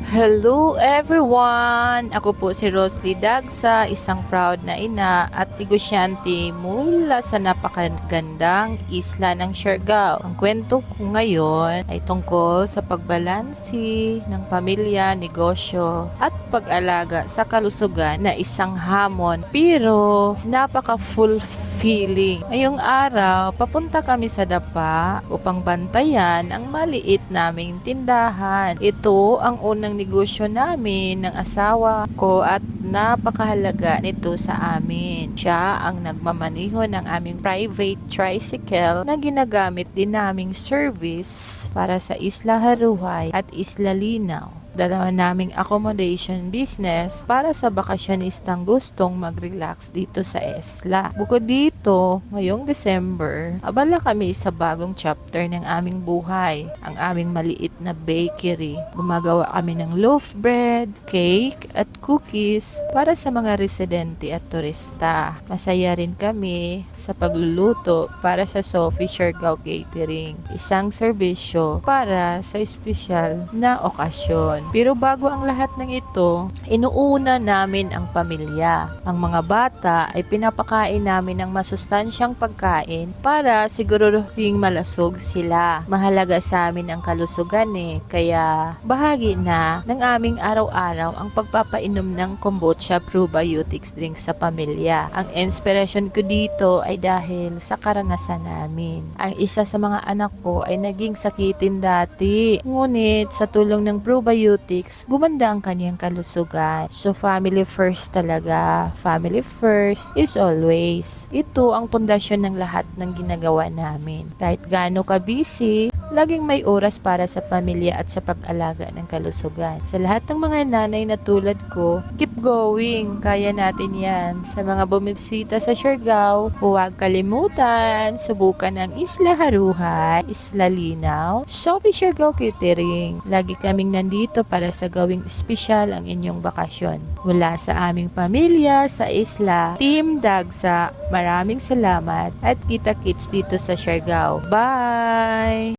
Hello everyone! Ako po si Rosely Dagsa, isang proud na ina at negosyante mula sa napakagandang isla ng Siargao. Ang kwento ko ngayon ay tungkol sa pagbalansi ng pamilya, negosyo at pag-alaga sa kalusugan na isang hamon pero napaka-fulfilling. Ngayong araw, papunta kami sa Dapa upang bantayan ang maliit naming tindahan. Ito ang unang negosyo namin ng asawa ko at napakahalaga nito sa amin. Siya ang nagmamaniho ng aming private tricycle na ginagamit din naming service para sa Isla Haruhay at Isla Linaw. Dalawa naming accommodation business para sa bakasyonistang gustong mag-relax dito sa Isla. Bukod dito, ngayong December, abala kami sa bagong chapter ng aming buhay, ang aming maliit na bakery. Gumagawa kami ng loaf bread, cake, at cookies para sa mga residente at turista. Masaya rin kami sa pagluluto para sa Sophie Siargao Catering, isang serbisyo para sa espesyal na okasyon. Pero bago ang lahat ng ito, inuuna namin ang pamilya. Ang mga bata ay pinapakain namin ng masustansyang pagkain para siguruhin malasog sila. Mahalaga sa amin ang kalusugan kaya bahagi na ng aming araw-araw ang pagpapainom ng kombucha probiotics drink sa pamilya. Ang inspiration ko dito ay dahil sa karanasan namin. Ang isa sa mga anak ko ay naging sakitin dati. Ngunit sa tulong ng probiotics, gumanda ang kanyang kalusugan. So family first talaga. Family first is always. Ito ang pundasyon ng lahat ng ginagawa namin. Kahit gaano ka busy, laging may oras para sa pamilya at sa pag-alaga ng kalusugan. Sa lahat ng mga nanay na tulad ko, keep going. Kaya natin yan. Sa mga bumibisita sa Siargao, huwag kalimutan. Subukan ang Isla Haruhay, Isla Linaw, Sophie Siargao Catering. Lagi kaming nandito para sa gawing espesyal ang inyong bakasyon. Mula sa aming pamilya sa isla, Team Dagsa, maraming salamat at kita-kits dito sa Siargao. Bye!